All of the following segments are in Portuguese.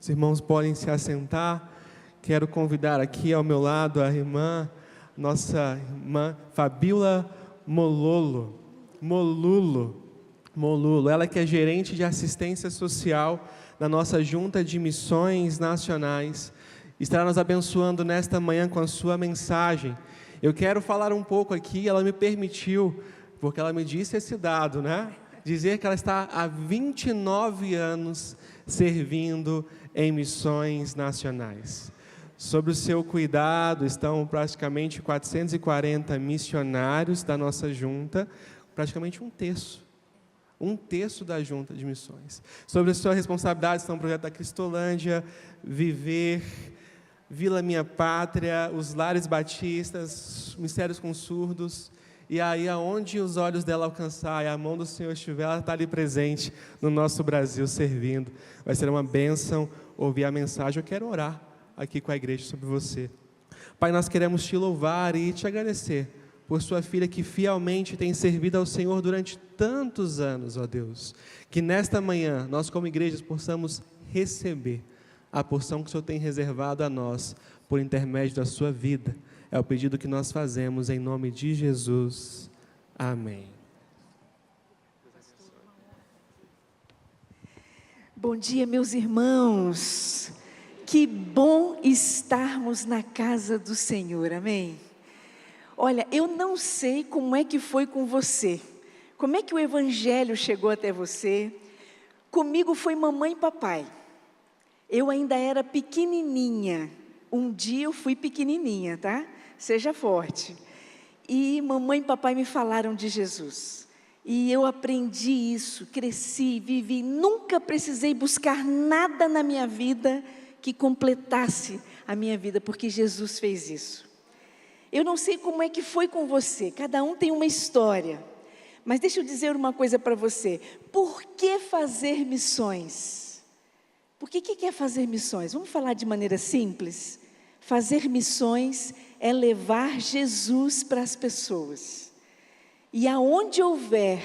Os irmãos podem se assentar. Quero convidar aqui ao meu lado a nossa irmã Fabíola Molulo. Ela que é gerente de assistência social da nossa Junta de Missões Nacionais, estará nos abençoando nesta manhã com a sua mensagem. Eu quero falar um pouco aqui, ela me permitiu, porque ela me disse esse dado, né? Dizer que ela está há 29 anos servindo em missões nacionais. Sob o seu cuidado estão praticamente 440 missionários da nossa junta, praticamente um terço da junta de missões. Sobre a sua responsabilidade estão o projeto da Cristolândia, Viver, Vila Minha Pátria, os Lares Batistas, Mistérios com Surdos. E aí, aonde os olhos dela alcançar e a mão do Senhor estiver, ela está ali presente no nosso Brasil, servindo. Vai ser uma bênção ouvir a mensagem. Eu quero orar aqui com a igreja sobre você. Pai, nós queremos te louvar e te agradecer por sua filha que fielmente tem servido ao Senhor durante tantos anos, ó Deus. Que nesta manhã, nós como igrejas possamos receber a porção que o Senhor tem reservado a nós, por intermédio da sua vida. É o pedido que nós fazemos em nome de Jesus. Amém. Bom dia, meus irmãos. Que bom estarmos na casa do Senhor, amém? Olha, eu não sei como é que foi com você, como é que o Evangelho chegou até você. Comigo foi mamãe e papai. Eu ainda era pequenininha. Um dia eu fui pequenininha, tá? Seja forte. E mamãe e papai me falaram de Jesus. E eu aprendi isso, cresci, vivi. Nunca precisei buscar nada na minha vida que completasse a minha vida, porque Jesus fez isso. Eu não sei como é que foi com você, cada um tem uma história. Mas deixa eu dizer uma coisa para você. Por que fazer missões? Por que é fazer missões? Vamos falar de maneira simples. Fazer missões é levar Jesus para as pessoas. E aonde houver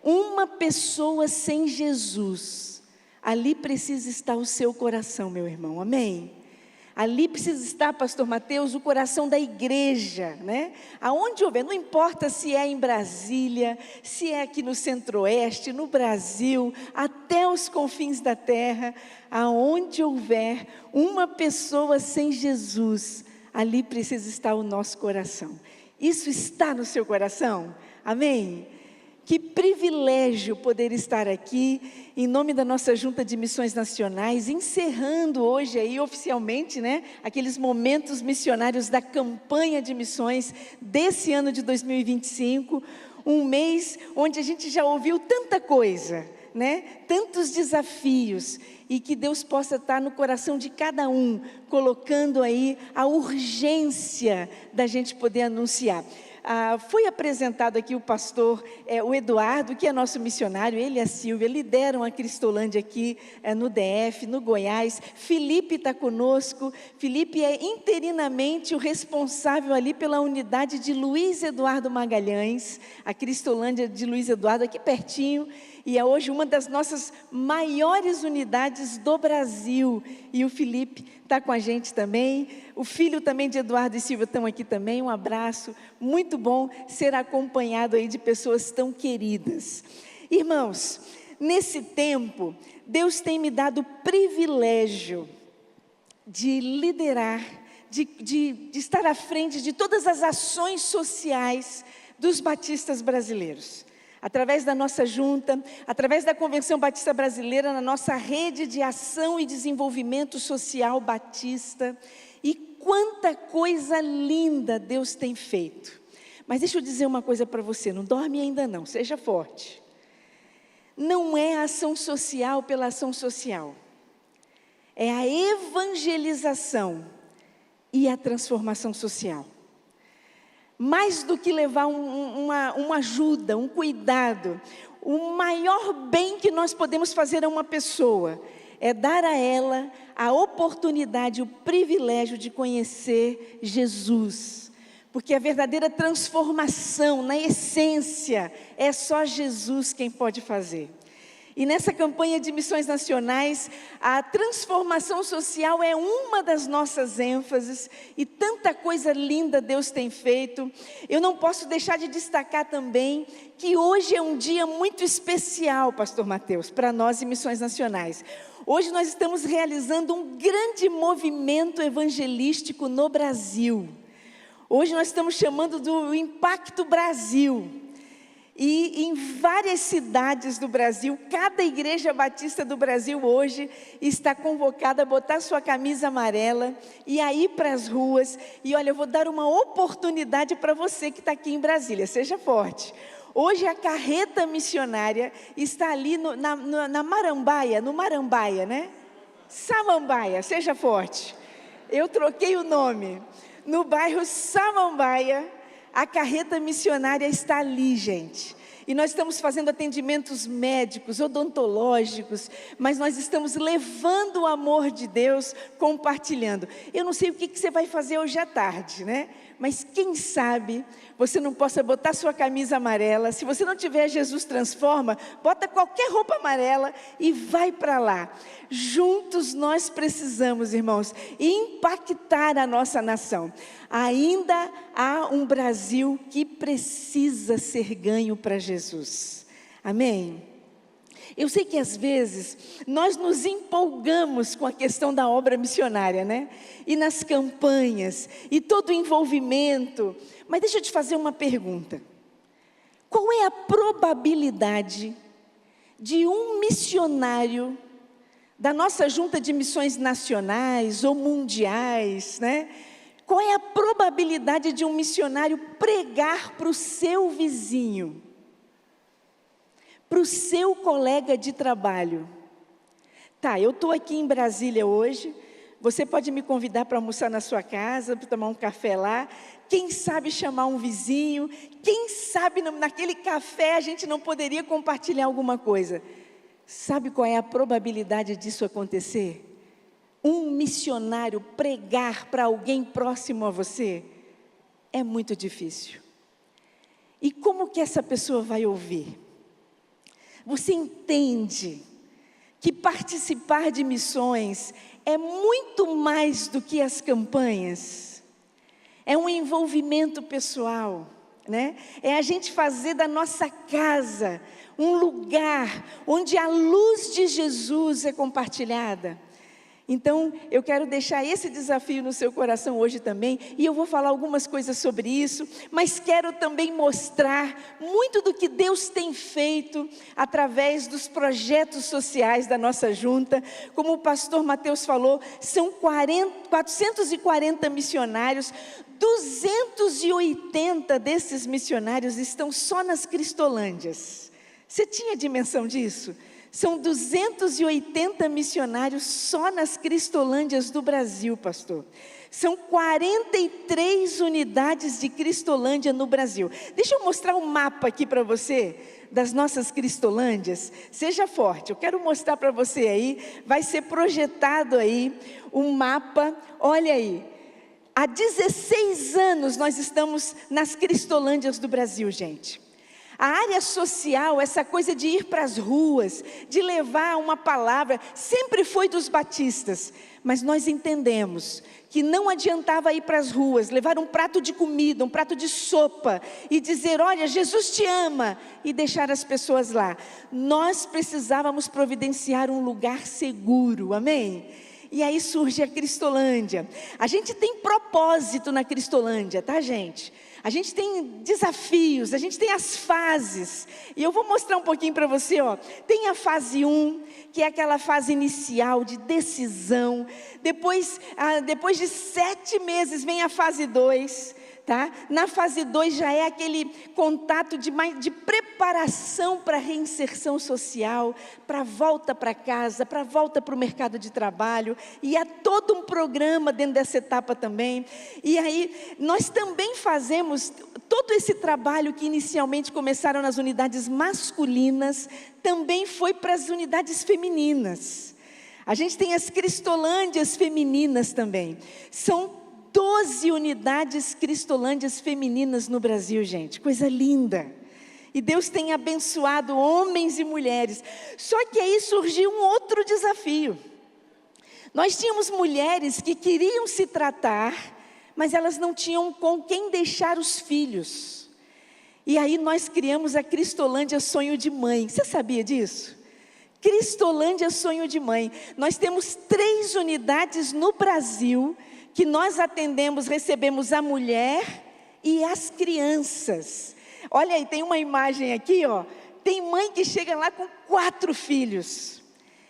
uma pessoa sem Jesus, ali precisa estar o seu coração, meu irmão, amém? Ali precisa estar, pastor Mateus, o coração da igreja, né? Aonde houver, não importa se é em Brasília, se é aqui no Centro-Oeste, no Brasil, até os confins da terra, aonde houver uma pessoa sem Jesus, ali precisa estar o nosso coração. Isso está no seu coração? Amém? Que privilégio poder estar aqui, em nome da nossa Junta de Missões Nacionais, encerrando hoje aí oficialmente, né, aqueles momentos missionários da campanha de missões desse ano de 2025, um mês onde a gente já ouviu tanta coisa, né, tantos desafios, e que Deus possa estar no coração de cada um, colocando aí a urgência da gente poder anunciar. Foi apresentado aqui o pastor, o Eduardo, que é nosso missionário, ele e a Silvia lideram a Cristolândia aqui no DF, no Goiás. Felipe está conosco. Felipe é interinamente o responsável ali pela unidade de Luiz Eduardo Magalhães, a Cristolândia de Luiz Eduardo, aqui pertinho, e é hoje uma das nossas maiores unidades do Brasil, e o Felipe está com a gente também, o filho também de Eduardo e Silvia estão aqui também. Um abraço, muito bom ser acompanhado aí de pessoas tão queridas. Irmãos, nesse tempo, Deus tem me dado o privilégio de liderar, de estar à frente de todas as ações sociais dos batistas brasileiros. Através da nossa junta, através da Convenção Batista Brasileira, na nossa rede de ação e desenvolvimento social batista. E quanta coisa linda Deus tem feito. Mas deixa eu dizer uma coisa para você, não dorme ainda não, seja forte. Não é a ação social pela ação social. É a evangelização e a transformação social. Mais do que levar uma ajuda, um cuidado, o maior bem que nós podemos fazer a uma pessoa é dar a ela a oportunidade, o privilégio de conhecer Jesus. Porque a verdadeira transformação, na essência, é só Jesus quem pode fazer. E nessa campanha de missões nacionais, a transformação social é uma das nossas ênfases, e tanta coisa linda Deus tem feito. Eu não posso deixar de destacar também que hoje é um dia muito especial, pastor Mateus, para nós em missões nacionais. Hoje nós estamos realizando um grande movimento evangelístico no Brasil. Hoje nós estamos chamando do Impacto Brasil. E em várias cidades do Brasil, cada igreja batista do Brasil hoje está convocada a botar sua camisa amarela e a ir para as ruas. E olha, eu vou dar uma oportunidade para você que está aqui em Brasília, seja forte. Hoje a carreta missionária está ali na Marambaia, no Marambaia, né? Samambaia, seja forte. Eu troquei o nome. No bairro Samambaia, a carreta missionária está ali, gente. E nós estamos fazendo atendimentos médicos, odontológicos, mas nós estamos levando o amor de Deus, compartilhando. Eu não sei o que você vai fazer hoje à tarde, né? Mas quem sabe você não possa botar sua camisa amarela. Se você não tiver Jesus Transforma, bota qualquer roupa amarela e vai para lá. Juntos nós precisamos, irmãos, impactar a nossa nação. Ainda há um Brasil que precisa ser ganho para Jesus. Amém? Eu sei que às vezes nós nos empolgamos com a questão da obra missionária, né? E nas campanhas, e todo o envolvimento. Mas deixa eu te fazer uma pergunta. Qual é a probabilidade de um missionário da nossa junta de missões nacionais ou mundiais, né? Qual é a probabilidade de um missionário pregar para o seu vizinho? Para o seu colega de trabalho? Tá, eu estou aqui em Brasília hoje, você pode me convidar para almoçar na sua casa, para tomar um café lá, quem sabe chamar um vizinho, quem sabe naquele café a gente não poderia compartilhar alguma coisa. Sabe qual é a probabilidade disso acontecer? Um missionário pregar para alguém próximo a você? É muito difícil. E como que essa pessoa vai ouvir? Você entende que participar de missões é muito mais do que as campanhas? É um envolvimento pessoal, né? É a gente fazer da nossa casa um lugar onde a luz de Jesus é compartilhada. Então, eu quero deixar esse desafio no seu coração hoje também, e eu vou falar algumas coisas sobre isso, mas quero também mostrar muito do que Deus tem feito através dos projetos sociais da nossa junta. Como o pastor Mateus falou, são 440 missionários, 280 desses missionários estão só nas Cristolândias. Você tinha dimensão disso? São 280 missionários só nas Cristolândias do Brasil, pastor. São 43 unidades de Cristolândia no Brasil. Deixa eu mostrar um mapa aqui para você, das nossas Cristolândias. Seja forte, eu quero mostrar para você aí, vai ser projetado aí um mapa, olha aí. Há 16 anos nós estamos nas Cristolândias do Brasil, gente. A área social, essa coisa de ir para as ruas, de levar uma palavra, sempre foi dos batistas. Mas nós entendemos que não adiantava ir para as ruas, levar um prato de comida, um prato de sopa e dizer, olha, Jesus te ama, e deixar as pessoas lá. Nós precisávamos providenciar um lugar seguro, amém? E aí surge a Cristolândia. A gente tem propósito na Cristolândia, tá, gente? A gente tem desafios, a gente tem as fases. E eu vou mostrar um pouquinho para você, ó. Tem a fase 1, que é aquela fase inicial de decisão. Depois de 7 meses vem a fase 2. Tá? Na fase 2 já é aquele contato de preparação para a reinserção social, para a volta para casa, para a volta para o mercado de trabalho, e há todo um programa dentro dessa etapa também. E aí nós também fazemos todo esse trabalho que inicialmente começaram nas unidades masculinas, também foi para as unidades femininas. A gente tem as Cristolândias femininas também, são 12 unidades Cristolândias femininas no Brasil, gente, coisa linda. E Deus tem abençoado homens e mulheres. Só que aí surgiu um outro desafio. Nós tínhamos mulheres que queriam se tratar, mas elas não tinham com quem deixar os filhos. E aí nós criamos a Cristolândia Sonho de Mãe. Você sabia disso? Cristolândia Sonho de Mãe. Nós temos 3 unidades no Brasil que nós atendemos, recebemos a mulher e as crianças. Olha aí, tem uma imagem aqui, ó. Tem mãe que chega lá com 4 filhos.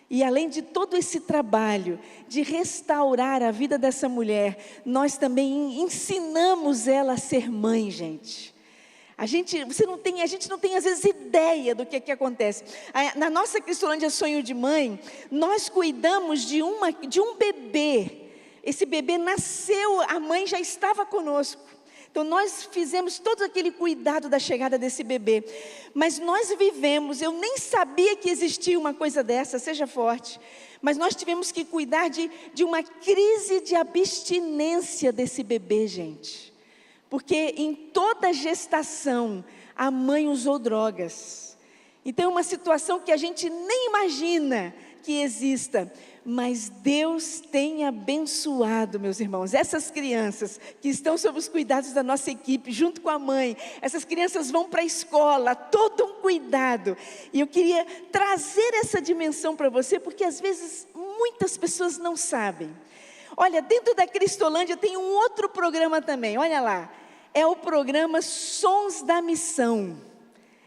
E além de todo esse trabalho de restaurar a vida dessa mulher, nós também ensinamos ela a ser mãe, gente. A gente não tem às vezes ideia do que acontece. Na nossa Cristolândia Sonho de Mãe, nós cuidamos de um bebê. Esse bebê nasceu, a mãe já estava conosco. Então nós fizemos todo aquele cuidado da chegada desse bebê. Mas nós vivemos, eu nem sabia que existia uma coisa dessa, seja forte. Mas nós tivemos que cuidar de uma crise de abstinência desse bebê, gente. Porque em toda gestação, a mãe usou drogas. Então é uma situação que a gente nem imagina que exista. Mas Deus tem abençoado, meus irmãos, essas crianças que estão sob os cuidados da nossa equipe, junto com a mãe. Essas crianças vão para a escola, todo um cuidado. E eu queria trazer essa dimensão para você, porque às vezes muitas pessoas não sabem. Olha, dentro da Cristolândia tem um outro programa também, olha lá. É o programa Sons da Missão.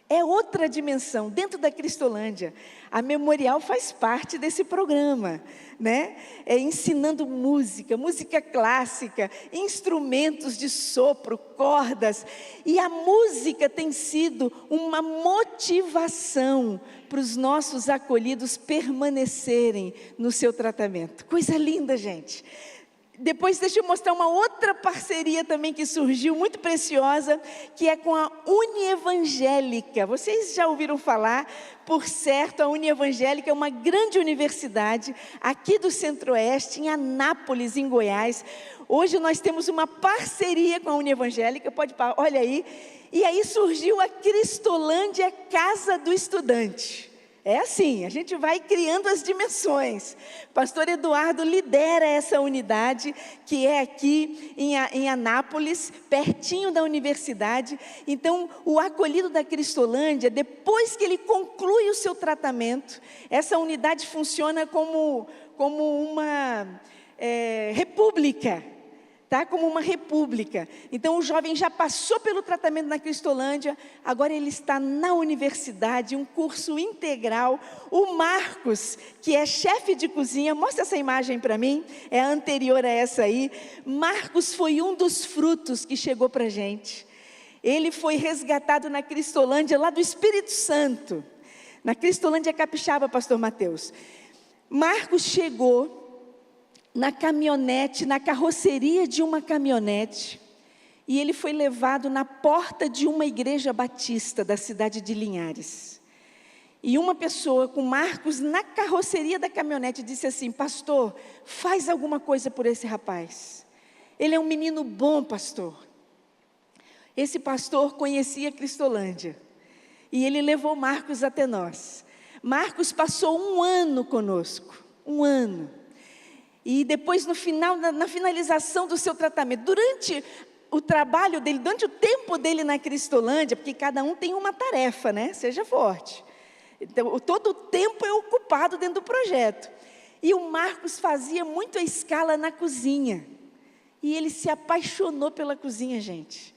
É outra dimensão, dentro da Cristolândia. A Memorial faz parte desse programa, né? Ensinando música clássica, instrumentos de sopro, cordas. E a música tem sido uma motivação para os nossos acolhidos permanecerem no seu tratamento. Coisa linda, gente. Depois deixa eu mostrar uma outra parceria também que surgiu, muito preciosa, que é com a Unievangélica. Vocês já ouviram falar? Por certo, a Unievangélica é uma grande universidade aqui do Centro-Oeste, em Anápolis, em Goiás. Hoje nós temos uma parceria com a Unievangélica, olha aí. E aí surgiu a Cristolândia Casa do Estudante. É assim, a gente vai criando as dimensões. Pastor Eduardo lidera essa unidade, que é aqui em Anápolis, pertinho da universidade. Então, o acolhido da Cristolândia, depois que ele conclui o seu tratamento, essa unidade funciona como uma república. Tá? Como uma república. Então o jovem já passou pelo tratamento na Cristolândia, agora ele está na universidade, um curso integral. O Marcos, que é chefe de cozinha, mostra essa imagem para mim, é a anterior a essa aí. Marcos foi um dos frutos que chegou para a gente. Ele foi resgatado na Cristolândia, lá do Espírito Santo, na Cristolândia Capixaba, pastor Mateus. Marcos chegou na caminhonete, na carroceria de uma caminhonete, e ele foi levado na porta de uma igreja batista da cidade de Linhares. E uma pessoa com Marcos na carroceria da caminhonete disse assim: pastor, faz alguma coisa por esse rapaz. Ele é um menino bom, pastor. Esse pastor conhecia Cristolândia, e ele levou Marcos até nós. Marcos passou 1 ano conosco, 1 ano. E depois, na finalização do seu tratamento, durante o trabalho dele, durante o tempo dele na Cristolândia, porque cada um tem uma tarefa, né? Seja forte. Então, todo o tempo é ocupado dentro do projeto. E o Marcos fazia muito a escala na cozinha. E ele se apaixonou pela cozinha, gente.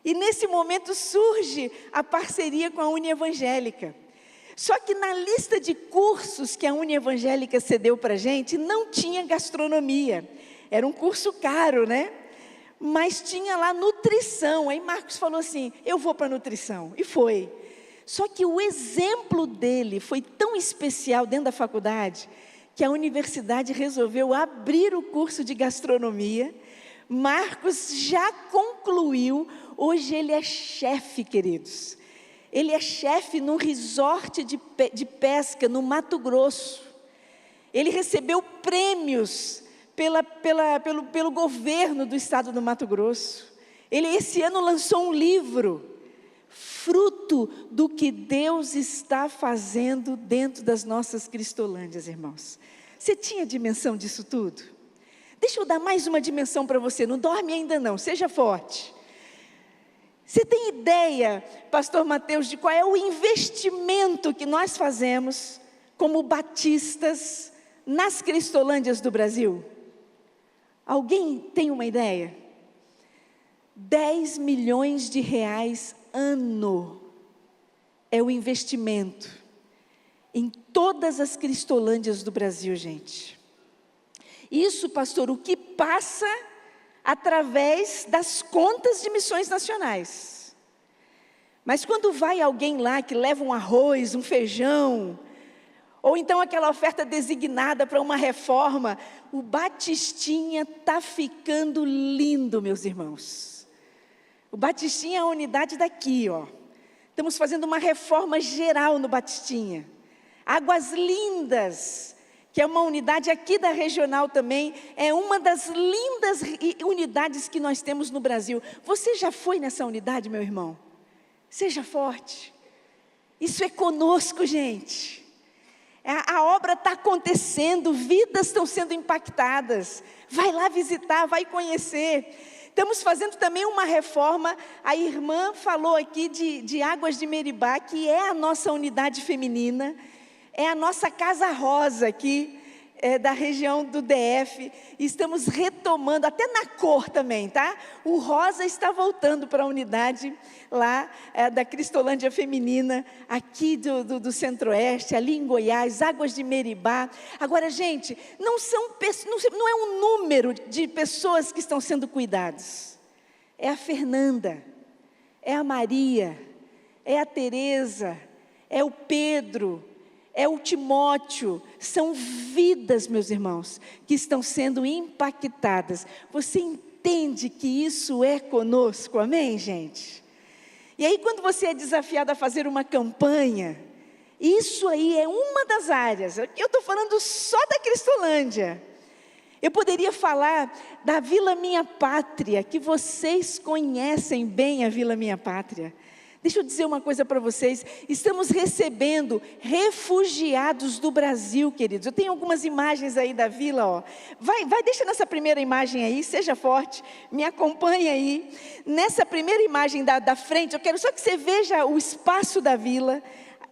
E nesse momento surge a parceria com a Unievangélica. Só que na lista de cursos que a Unievangélica cedeu para a gente, não tinha gastronomia. Era um curso caro, né? Mas tinha lá nutrição. Aí Marcos falou assim: eu vou para nutrição. E foi. Só que o exemplo dele foi tão especial dentro da faculdade, que a universidade resolveu abrir o curso de gastronomia. Marcos já concluiu. Hoje ele é chefe, queridos. Ele é chefe num resort de pesca no Mato Grosso. Ele recebeu prêmios pelo governo do estado do Mato Grosso. Ele esse ano lançou um livro fruto do que Deus está fazendo dentro das nossas Cristolândias, irmãos. Você tinha dimensão disso tudo? Deixa eu dar mais uma dimensão para você, não dorme ainda não, seja forte. Você tem ideia, pastor Mateus, de qual é o investimento que nós fazemos como batistas nas Cristolândias do Brasil? Alguém tem uma ideia? 10 milhões de reais ano é o investimento em todas as Cristolândias do Brasil, gente. Isso, pastor, o que passa através das contas de missões nacionais. Mas quando vai alguém lá que leva um arroz, um feijão, ou então aquela oferta designada para uma reforma, o Batistinha está ficando lindo, meus irmãos. O Batistinha é a unidade daqui, ó. Estamos fazendo uma reforma geral no Batistinha. Águas Lindas, que é uma unidade aqui da regional também, é uma das lindas unidades que nós temos no Brasil. Você já foi nessa unidade, meu irmão? Seja forte. Isso é conosco, gente. A obra está acontecendo, vidas estão sendo impactadas. Vai lá visitar, vai conhecer. Estamos fazendo também uma reforma, a irmã falou aqui de Águas de Meribá, que é a nossa unidade feminina, é a nossa Casa Rosa aqui, da região do DF, estamos retomando, até na cor também, tá? O rosa está voltando para a unidade lá da Cristolândia Feminina, aqui do Centro-Oeste, ali em Goiás, Águas de Meribá. Agora, gente, não é um número de pessoas que estão sendo cuidadas, é a Fernanda, é a Maria, é a Tereza, é o Pedro, é o Timóteo, são vidas, meus irmãos, que estão sendo impactadas. Você entende que isso é conosco, amém, gente? E aí, quando você é desafiado a fazer uma campanha, isso aí é uma das áreas. Eu estou falando só da Cristolândia. Eu poderia falar da Vila Minha Pátria, que vocês conhecem bem a Vila Minha Pátria. Deixa eu dizer uma coisa para vocês, estamos recebendo refugiados do Brasil, queridos. Eu tenho algumas imagens aí da vila, ó. Vai, deixa nessa primeira imagem aí, seja forte, me acompanha aí. Nessa primeira imagem da frente, eu quero só que você veja o espaço da vila.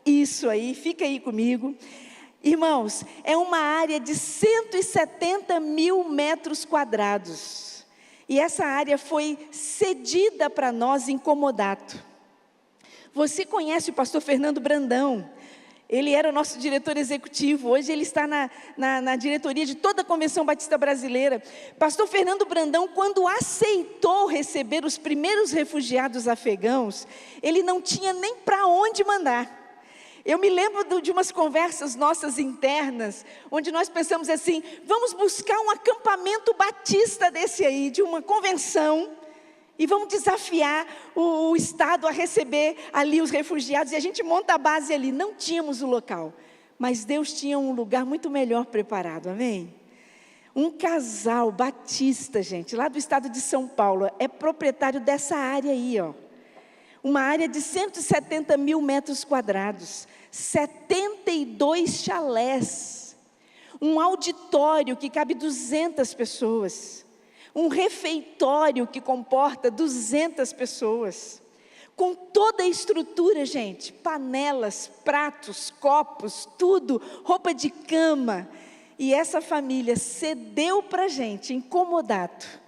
Isso aí, fica aí comigo. Irmãos, é uma área de 170 mil metros quadrados. E essa área foi cedida para nós em comodato. Você conhece o pastor Fernando Brandão, ele era o nosso diretor executivo, hoje ele está na diretoria de toda a Convenção Batista Brasileira. Pastor Fernando Brandão, quando aceitou receber os primeiros refugiados afegãos, ele não tinha nem para onde mandar. Eu me lembro de umas conversas nossas internas, onde nós pensamos assim, vamos buscar um acampamento batista desse aí, de uma convenção, e vamos desafiar o Estado a receber ali os refugiados, e a gente monta a base ali. Não tínhamos o local, mas Deus tinha um lugar muito melhor preparado, amém? Um casal batista, gente, lá do estado de São Paulo, é proprietário dessa área aí, ó. Uma área de 170 mil metros quadrados, 72 chalés, um auditório que cabe 200 pessoas, um refeitório que comporta 200 pessoas, com toda a estrutura, gente, panelas, pratos, copos, tudo, roupa de cama. E essa família cedeu para a gente, em comodato.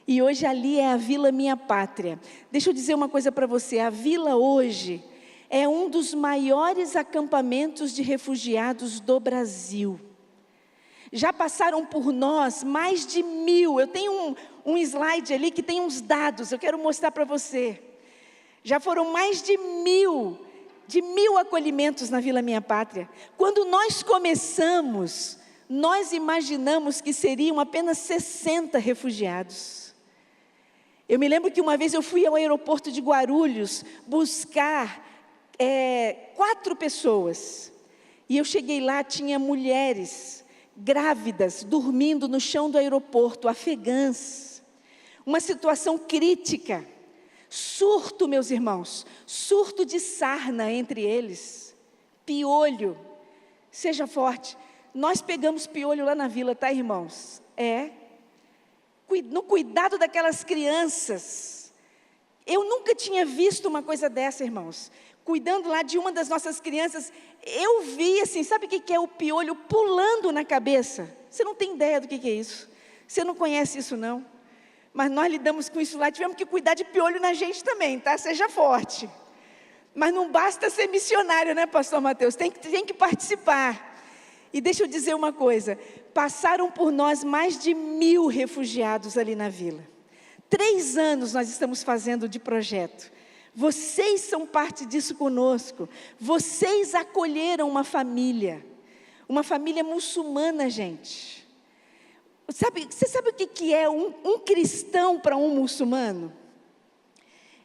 E hoje ali é a Vila Minha Pátria. Deixa eu dizer uma coisa para você, a vila hoje é um dos maiores acampamentos de refugiados do Brasil. Já passaram por nós mais de 1000, eu tenho um slide ali que tem uns dados, eu quero mostrar para você. Já foram mais de 1000 acolhimentos na Vila Minha Pátria. Quando nós começamos, nós imaginamos que seriam apenas 60 refugiados. Eu me lembro que uma vez eu fui ao aeroporto de Guarulhos buscar 4 pessoas. E eu cheguei lá, tinha mulheres grávidas, dormindo no chão do aeroporto, afegãs. Uma situação crítica. Surto, meus irmãos, surto de sarna entre eles, piolho, seja forte. Nós pegamos piolho lá na vila, tá, irmãos? No cuidado daquelas crianças. Eu nunca tinha visto uma coisa dessa, irmãos. Cuidando lá de uma das nossas crianças, eu vi assim, sabe o que é o piolho pulando na cabeça? Você não tem ideia do que é isso. Você não conhece isso, não. Mas nós lidamos com isso lá, tivemos que cuidar de piolho na gente também, tá? Seja forte. Mas não basta ser missionário, né, pastor Mateus? Tem que participar. E deixa eu dizer uma coisa, passaram por nós mais de 1000 refugiados ali na vila. 3 anos nós estamos fazendo de projeto. Vocês são parte disso conosco. Vocês acolheram uma família muçulmana, gente. Você sabe o que é um cristão para um muçulmano?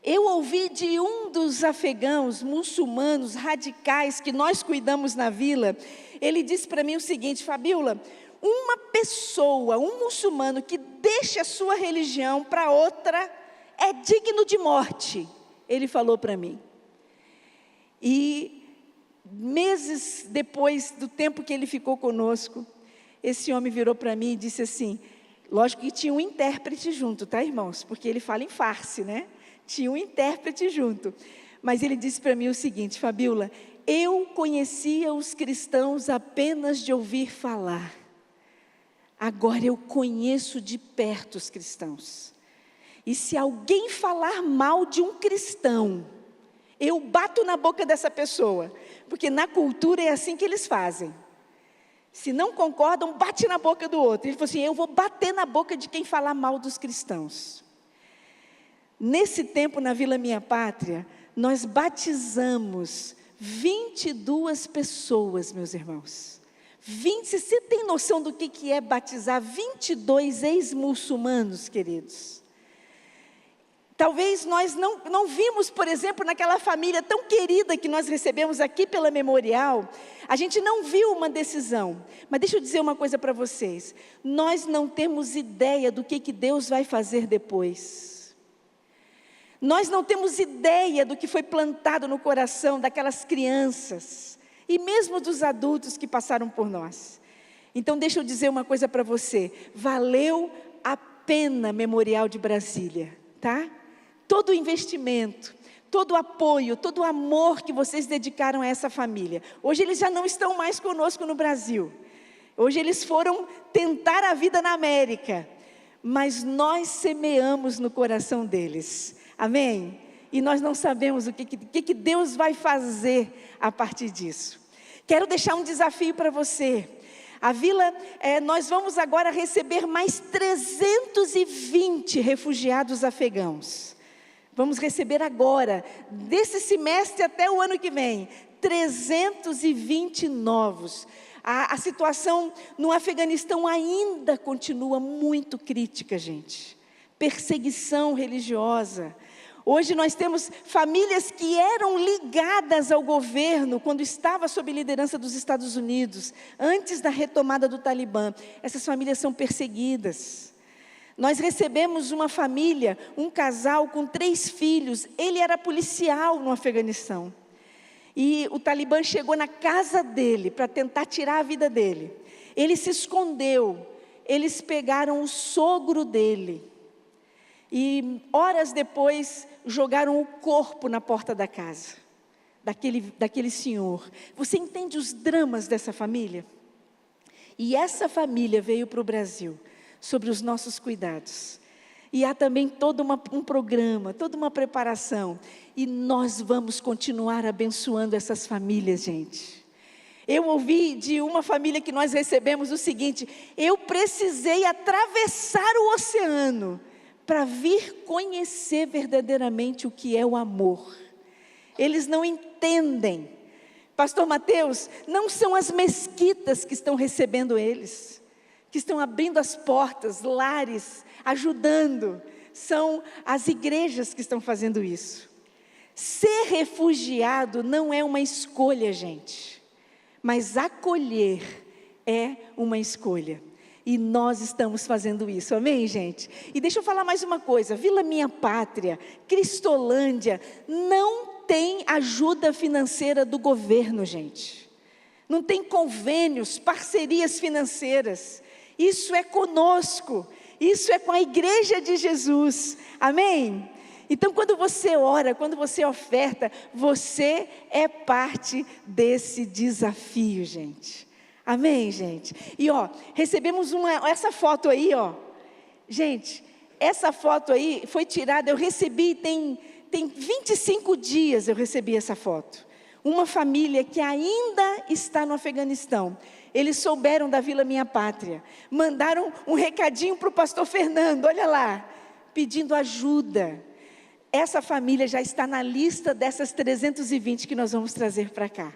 Eu ouvi de um dos afegãos muçulmanos radicais que nós cuidamos na vila. Ele disse para mim o seguinte: Fabíola, uma pessoa, um muçulmano que deixa a sua religião para outra é digno de morte. Ele falou para mim. E meses depois do tempo que ele ficou conosco, esse homem virou para mim e disse assim, lógico que tinha um intérprete junto, tá, irmãos? Porque ele fala em farsi, né? Tinha um intérprete junto. Mas ele disse para mim o seguinte: Fabíola, eu conhecia os cristãos apenas de ouvir falar. Agora eu conheço de perto os cristãos. E se alguém falar mal de um cristão, eu bato na boca dessa pessoa. Porque na cultura é assim que eles fazem. Se não concordam, bate na boca do outro. Ele falou assim, eu vou bater na boca de quem falar mal dos cristãos. Nesse tempo, na Vila Minha Pátria, nós batizamos 22 pessoas, meus irmãos. Você tem noção do que é batizar 22 ex-muçulmanos, queridos? Talvez nós não vimos, por exemplo, naquela família tão querida que nós recebemos aqui pela Memorial, a gente não viu uma decisão. Mas deixa eu dizer uma coisa para vocês, nós não temos ideia do que Deus vai fazer depois. Nós não temos ideia do que foi plantado no coração daquelas crianças, e mesmo dos adultos que passaram por nós. Então deixa eu dizer uma coisa para você, valeu a pena Memorial de Brasília, tá? Todo o investimento, todo o apoio, todo o amor que vocês dedicaram a essa família. Hoje eles já não estão mais conosco no Brasil. Hoje eles foram tentar a vida na América. Mas nós semeamos no coração deles. Amém? E nós não sabemos o que Deus vai fazer a partir disso. Quero deixar um desafio para você. A vila, nós vamos agora receber mais 320 refugiados afegãos. Vamos receber agora, desse semestre até o ano que vem, 320 novos. A situação no Afeganistão ainda continua muito crítica, gente. Perseguição religiosa. Hoje nós temos famílias que eram ligadas ao governo quando estava sob liderança dos Estados Unidos, antes da retomada do Talibã. Essas famílias são perseguidas. Nós recebemos uma família, um casal com 3 filhos, ele era policial no Afeganistão. E o Talibã chegou na casa dele para tentar tirar a vida dele. Ele se escondeu, eles pegaram o sogro dele. E horas depois jogaram o corpo na porta da casa, daquele senhor. Você entende os dramas dessa família? E essa família veio para o Brasil, sobre os nossos cuidados. E há também todo um programa, toda uma preparação. E nós vamos continuar abençoando essas famílias, gente. Eu ouvi de uma família que nós recebemos o seguinte: eu precisei atravessar o oceano para vir conhecer verdadeiramente o que é o amor. Eles não entendem. Pastor Mateus, não são as mesquitas que estão recebendo eles, que estão abrindo as portas, lares, ajudando. São as igrejas que estão fazendo isso. Ser refugiado não é uma escolha, gente, mas acolher é uma escolha. E nós estamos fazendo isso, amém, gente? E deixa eu falar mais uma coisa, Vila Minha Pátria, Cristolândia, não tem ajuda financeira do governo, gente. Não tem convênios, parcerias financeiras. Isso é conosco, isso é com a igreja de Jesus, amém? Então quando você ora, quando você oferta, você é parte desse desafio, gente. Amém, gente? E recebemos essa foto aí, gente, essa foto aí foi tirada, eu recebi, tem 25 dias eu recebi essa foto. Uma família que ainda está no Afeganistão, eles souberam da Vila Minha Pátria, mandaram um recadinho para o pastor Fernando, olha lá, pedindo ajuda. Essa família já está na lista dessas 320 que nós vamos trazer para cá,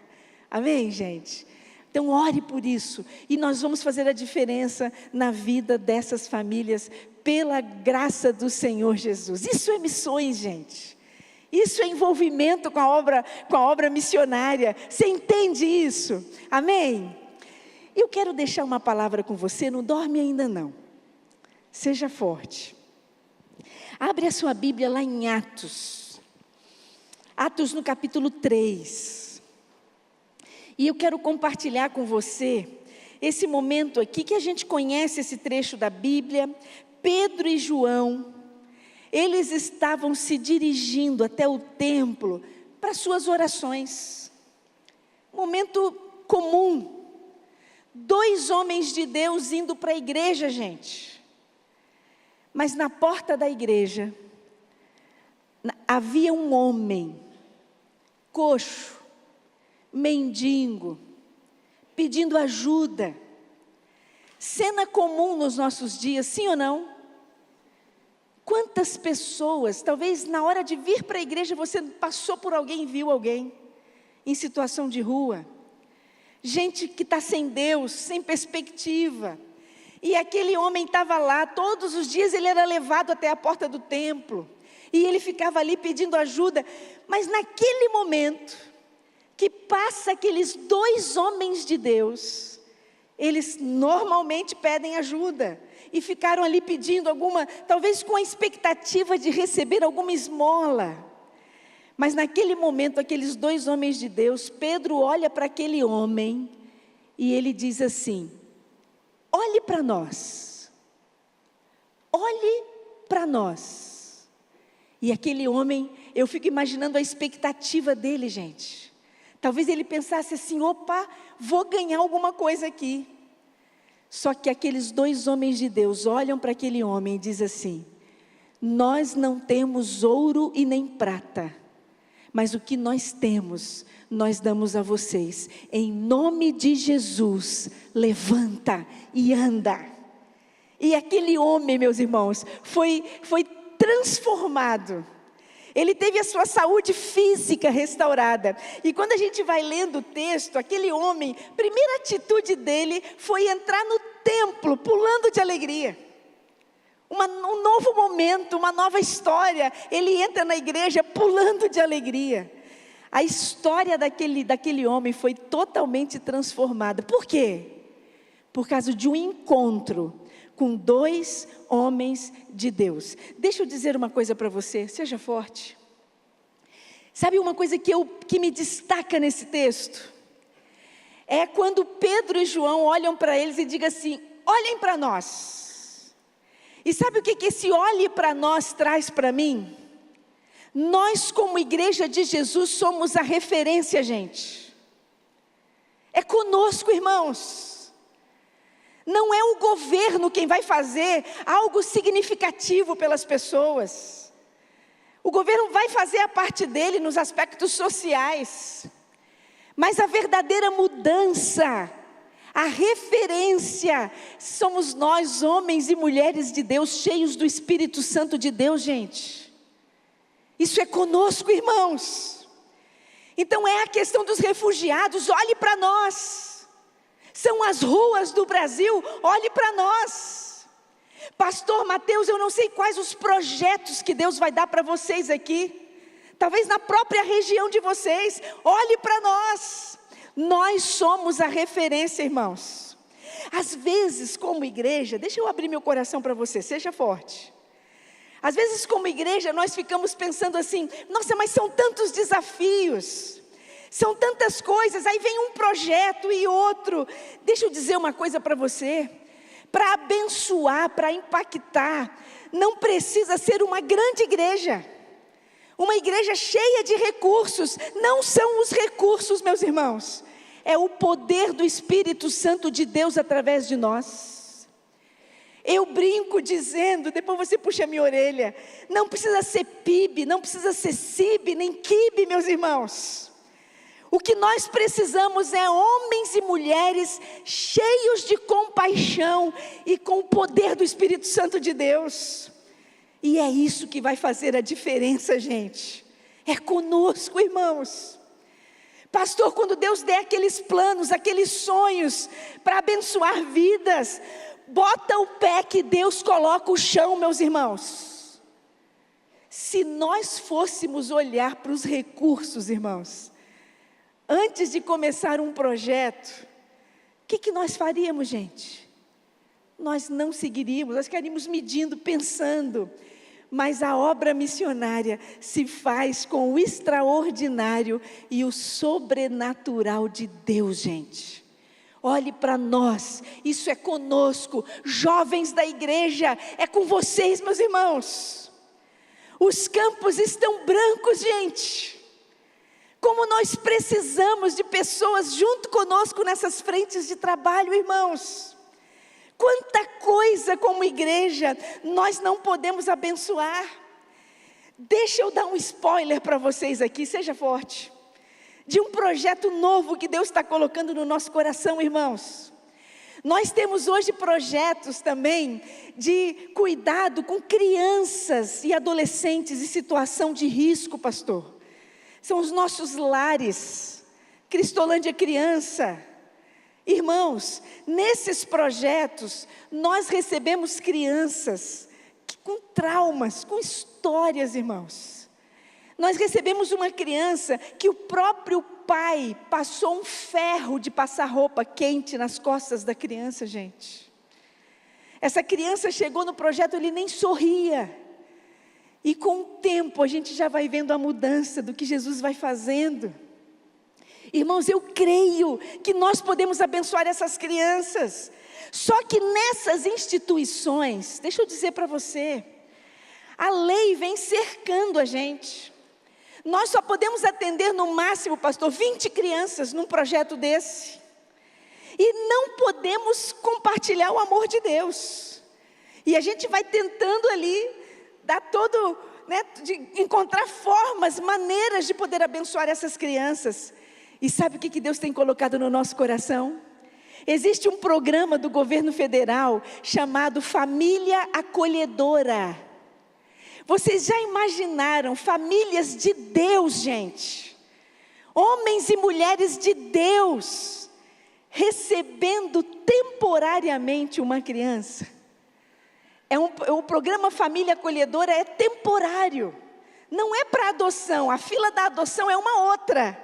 amém, gente? Então ore por isso, e nós vamos fazer a diferença na vida dessas famílias, pela graça do Senhor Jesus. Isso é missões, gente. Isso é envolvimento com a obra missionária. Você entende isso? Amém? Eu quero deixar uma palavra com você, não dorme ainda não. Seja forte. Abre a sua Bíblia lá em Atos. Atos no capítulo 3. E eu quero compartilhar com você esse momento aqui, que a gente conhece esse trecho da Bíblia. Pedro e João, eles estavam se dirigindo até o templo para suas orações. Momento comum. 2 homens de Deus indo para a igreja, gente. Mas na porta da igreja, havia um homem, coxo, mendigo, pedindo ajuda. Cena comum nos nossos dias, sim ou não? Quantas pessoas, talvez na hora de vir para a igreja, você passou por alguém, viu alguém em situação de rua, gente que está sem Deus, sem perspectiva, e aquele homem estava lá, todos os dias ele era levado até a porta do templo, e ele ficava ali pedindo ajuda, mas naquele momento, que passa aqueles 2 homens de Deus, eles normalmente pedem ajuda, e ficaram ali pedindo talvez com a expectativa de receber alguma esmola, mas naquele momento, aqueles 2 homens de Deus, Pedro olha para aquele homem, e ele diz assim: olhe para nós, olhe para nós. E aquele homem, eu fico imaginando a expectativa dele, gente. Talvez ele pensasse assim: opa, vou ganhar alguma coisa aqui. Só que aqueles 2 homens de Deus olham para aquele homem e dizem assim: nós não temos ouro e nem prata, mas o que nós temos, nós damos a vocês. Em nome de Jesus, levanta e anda. E aquele homem, meus irmãos, foi transformado. Ele teve a sua saúde física restaurada. E quando a gente vai lendo o texto, aquele homem, a primeira atitude dele foi entrar no templo, pulando de alegria. Um novo momento, uma nova história. Ele entra na igreja pulando de alegria. A história daquele homem foi totalmente transformada. Por quê? Por causa de um encontro com 2 homens de Deus. Deixa eu dizer uma coisa para você, seja forte. Sabe uma coisa que me destaca nesse texto? É quando Pedro e João olham para eles e digam assim: olhem para nós. E sabe o que esse olhe para nós traz para mim? Nós, como igreja de Jesus, somos a referência, gente. É conosco, irmãos. Não é o governo quem vai fazer algo significativo pelas pessoas. O governo vai fazer a parte dele nos aspectos sociais. Mas a verdadeira mudança, a referência, somos nós, homens e mulheres de Deus, cheios do Espírito Santo de Deus, gente. Isso é conosco, irmãos. Então é a questão dos refugiados, olhe para nós. São as ruas do Brasil, olhe para nós. Pastor Mateus, eu não sei quais os projetos que Deus vai dar para vocês aqui. Talvez na própria região de vocês, olhe para nós. Nós somos a referência, irmãos. Às vezes, como igreja, deixa eu abrir meu coração para você, seja forte. Às vezes, como igreja, nós ficamos pensando assim: nossa, mas são tantos desafios, são tantas coisas, aí vem um projeto e outro. Deixa eu dizer uma coisa para você: para abençoar, para impactar, não precisa ser uma grande igreja, uma igreja cheia de recursos. Não são os recursos, meus irmãos, é o poder do Espírito Santo de Deus através de nós. Eu brinco dizendo, depois você puxa a minha orelha, não precisa ser PIB, não precisa ser CIB, nem QUIB, meus irmãos. O que nós precisamos é homens e mulheres cheios de compaixão e com o poder do Espírito Santo de Deus. E é isso que vai fazer a diferença, gente. É conosco, irmãos. Pastor, quando Deus der aqueles planos, aqueles sonhos para abençoar vidas, bota o pé que Deus coloca o chão, meus irmãos. Se nós fôssemos olhar para os recursos, irmãos, antes de começar um projeto, o que nós faríamos, gente? Nós não seguiríamos, nós ficaríamos medindo, pensando. Mas a obra missionária se faz com o extraordinário e o sobrenatural de Deus, gente. Olhe para nós, isso é conosco, jovens da igreja, é com vocês, meus irmãos. Os campos estão brancos, gente. Como nós precisamos de pessoas junto conosco nessas frentes de trabalho, irmãos. Quanta coisa como igreja nós não podemos abençoar. Deixa eu dar um spoiler para vocês aqui, seja forte. De um projeto novo que Deus está colocando no nosso coração, irmãos. Nós temos hoje projetos também de cuidado com crianças e adolescentes em situação de risco, pastor. São os nossos lares, Cristolândia Criança. Irmãos, nesses projetos, nós recebemos crianças com traumas, com histórias, irmãos. Nós recebemos uma criança que o próprio pai passou um ferro de passar roupa quente nas costas da criança, gente. Essa criança chegou no projeto, ele nem sorria. E com o tempo a gente já vai vendo a mudança do que Jesus vai fazendo. Irmãos, eu creio que nós podemos abençoar essas crianças. Só que nessas instituições, deixa eu dizer para você, a lei vem cercando a gente. Nós só podemos atender no máximo, pastor, 20 crianças num projeto desse. E não podemos compartilhar o amor de Deus. E a gente vai tentando ali, dar todo, de encontrar formas, maneiras de poder abençoar essas crianças. E sabe o que Deus tem colocado no nosso coração? Existe um programa do governo federal chamado Família Acolhedora. Vocês já imaginaram famílias de Deus, gente? Homens e mulheres de Deus recebendo temporariamente uma criança. O programa Família Acolhedora é temporário. Não é para adoção, a fila da adoção é uma outra.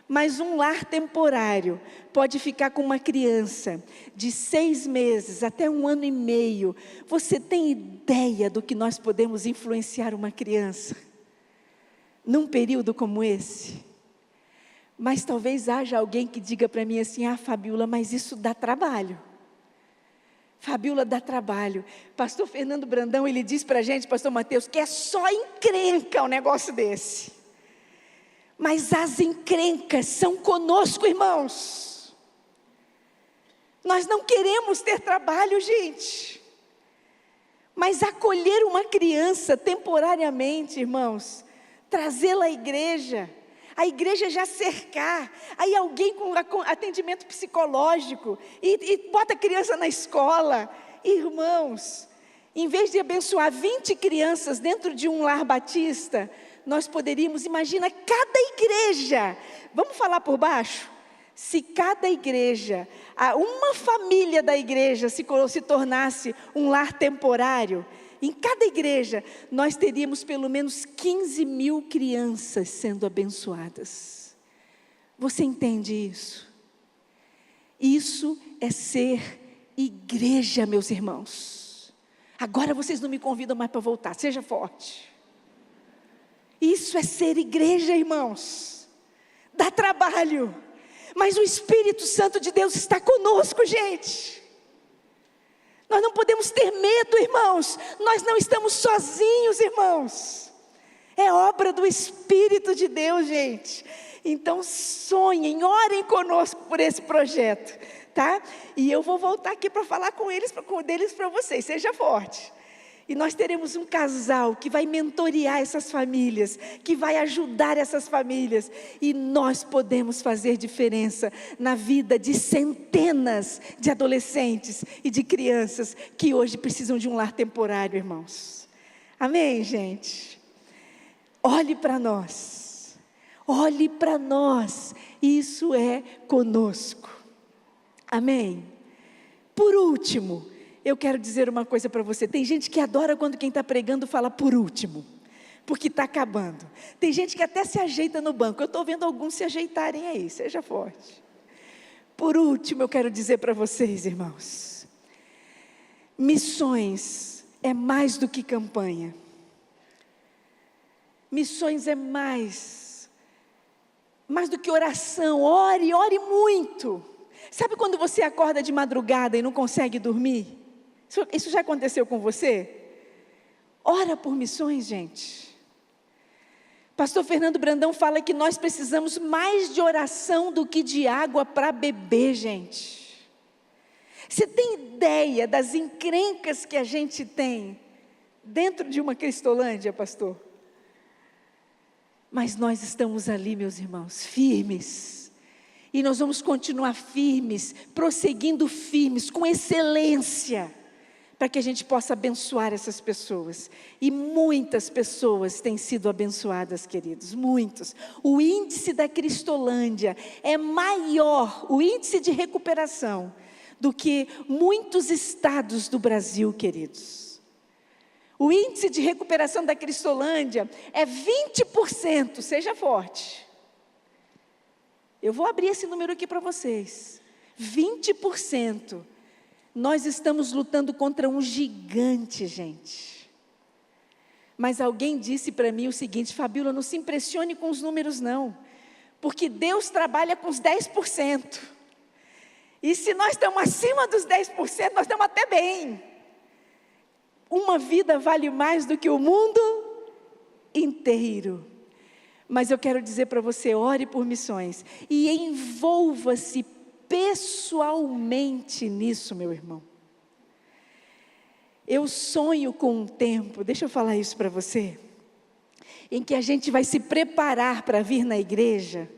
Mas um lar temporário pode ficar com uma criança de 6 meses até 1 ano e meio. Você tem ideia do que nós podemos influenciar uma criança num período como esse? Mas talvez haja alguém que diga para mim assim: ah, Fabiola, mas isso dá trabalho. Fabiola, dá trabalho. Pastor Fernando Brandão, ele diz para a gente, pastor Mateus, que é só encrenca um negócio desse. Mas as encrencas são conosco, irmãos. Nós não queremos ter trabalho, gente. Mas acolher uma criança temporariamente, irmãos, trazê-la à igreja, a igreja já cercar, aí alguém com atendimento psicológico, e bota a criança na escola. Irmãos, em vez de abençoar 20 crianças dentro de um lar batista, nós poderíamos, imagina, cada igreja, vamos falar por baixo? Se cada igreja, uma família da igreja se tornasse um lar temporário, em cada igreja nós teríamos pelo menos 15 mil crianças sendo abençoadas. Você entende isso? Isso é ser igreja, meus irmãos. Agora vocês não me convidam mais para voltar, seja forte. Isso é ser igreja, irmãos. Dá trabalho, mas o Espírito Santo de Deus está conosco, gente. Nós não podemos ter medo, irmãos. Nós não estamos sozinhos, irmãos. É obra do Espírito de Deus, gente. Então sonhem, orem conosco por esse projeto, tá? E eu vou voltar aqui para falar deles para vocês, seja forte. E nós teremos um casal que vai mentorear essas famílias, que vai ajudar essas famílias. E nós podemos fazer diferença na vida de centenas de adolescentes e de crianças que hoje precisam de um lar temporário, irmãos. Amém, gente? Olhe para nós. Olhe para nós. Isso é conosco. Amém? Por último, eu quero dizer uma coisa para você. Tem gente que adora quando quem está pregando fala por último, porque está acabando. Tem gente que até se ajeita no banco. Eu estou vendo alguns se ajeitarem aí, seja forte. Por último, eu quero dizer para vocês, irmãos, missões é mais do que campanha. Missões é mais do que oração. Ore muito. Sabe quando você acorda de madrugada e não consegue dormir? Isso já aconteceu com você? Ora por missões, gente. Pastor Fernando Brandão fala que nós precisamos mais de oração do que de água para beber, gente. Você tem ideia das encrencas que a gente tem dentro de uma Cristolândia, pastor? Mas nós estamos ali, meus irmãos, firmes. E nós vamos continuar firmes, prosseguindo firmes, com excelência, para que a gente possa abençoar essas pessoas. E muitas pessoas têm sido abençoadas, queridos, muitos. O índice da Cristolândia é maior, o índice de recuperação, do que muitos estados do Brasil, queridos. O índice de recuperação da Cristolândia é 20%, seja forte. Eu vou abrir esse número aqui para vocês. 20%. Nós estamos lutando contra um gigante, gente. Mas alguém disse para mim o seguinte: Fabíola, não se impressione com os números não, porque Deus trabalha com os 10%. E se nós estamos acima dos 10%, nós estamos até bem. Uma vida vale mais do que o mundo inteiro. Mas eu quero dizer para você, ore por missões e envolva-se pessoalmente nisso, meu irmão. Eu sonho com um tempo, deixa eu falar isso para você, em que a gente vai se preparar para vir na igreja,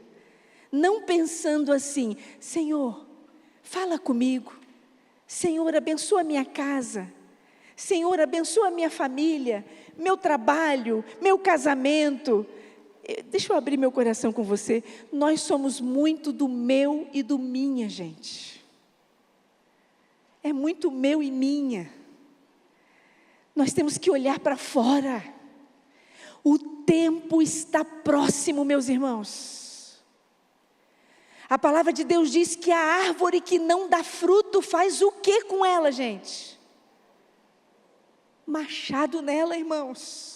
não pensando assim: Senhor, fala comigo, Senhor, abençoa a minha casa, Senhor, abençoa a minha família, meu trabalho, meu casamento. Deixa eu abrir meu coração com você. Nós somos muito do meu e do minha, gente. É muito meu e minha. Nós temos que olhar para fora. O tempo está próximo, meus irmãos. A palavra de Deus diz que a árvore que não dá fruto faz o que com ela, gente? Machado nela, irmãos.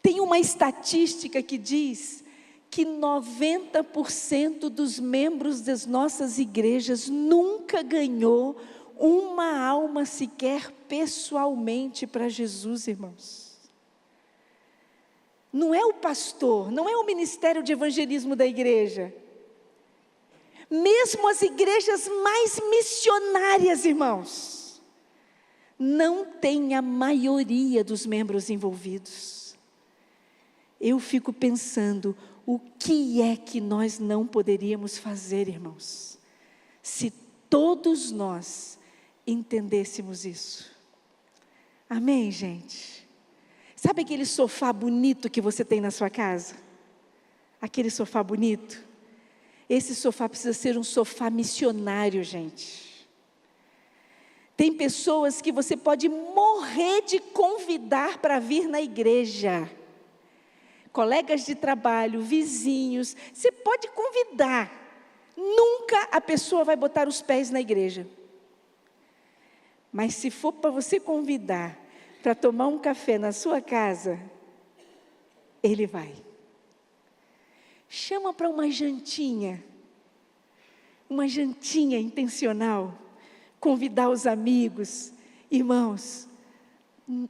Tem uma estatística que diz que 90% dos membros das nossas igrejas nunca ganhou uma alma sequer pessoalmente para Jesus, irmãos. Não é o pastor, não é o ministério de evangelismo da igreja. Mesmo as igrejas mais missionárias, irmãos, não tem a maioria dos membros envolvidos. Eu fico pensando, o que é que nós não poderíamos fazer, irmãos, se todos nós entendêssemos isso? Amém, gente? Sabe aquele sofá bonito que você tem na sua casa? Aquele sofá bonito? Esse sofá precisa ser um sofá missionário, gente. Tem pessoas que você pode morrer de convidar para vir na igreja. Colegas de trabalho, vizinhos, você pode convidar. Nunca a pessoa vai botar os pés na igreja. Mas se for para você convidar para tomar um café na sua casa, Ele vai. Chama para uma jantinha intencional, convidar os amigos. Irmãos,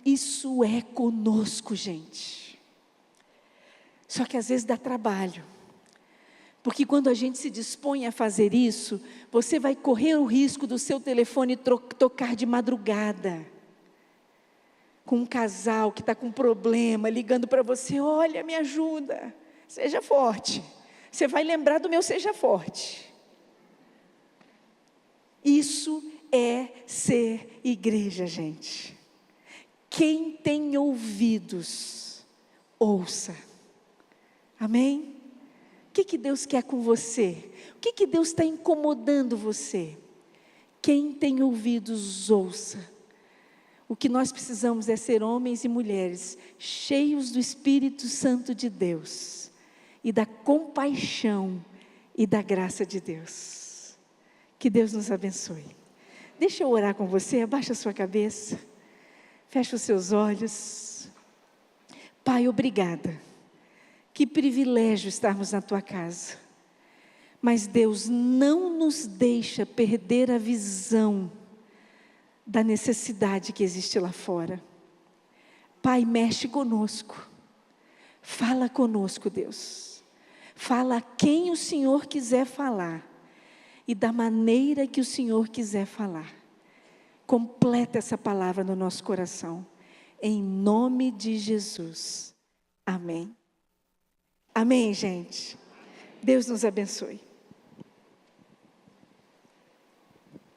isso é conosco, gente. Só que às vezes dá trabalho, porque quando a gente se dispõe a fazer isso, você vai correr o risco do seu telefone tocar de madrugada, com um casal que está com problema, ligando para você: olha, me ajuda, seja forte. Você vai lembrar do meu seja forte. Isso é ser igreja, gente. Quem tem ouvidos, ouça. Amém? O que Deus quer com você? O que Deus está incomodando você? Quem tem ouvidos, ouça. O que nós precisamos é ser homens e mulheres cheios do Espírito Santo de Deus e da compaixão e da graça de Deus. Que Deus nos abençoe. Deixa eu orar com você. Abaixa a sua cabeça, fecha os seus olhos. Pai, obrigada. Que privilégio estarmos na tua casa. Mas Deus não nos deixa perder a visão da necessidade que existe lá fora. Pai, mexe conosco. Fala conosco, Deus. Fala a quem o Senhor quiser falar. E da maneira que o Senhor quiser falar. Completa essa palavra no nosso coração. Em nome de Jesus. Amém. Amém, gente. Deus nos abençoe.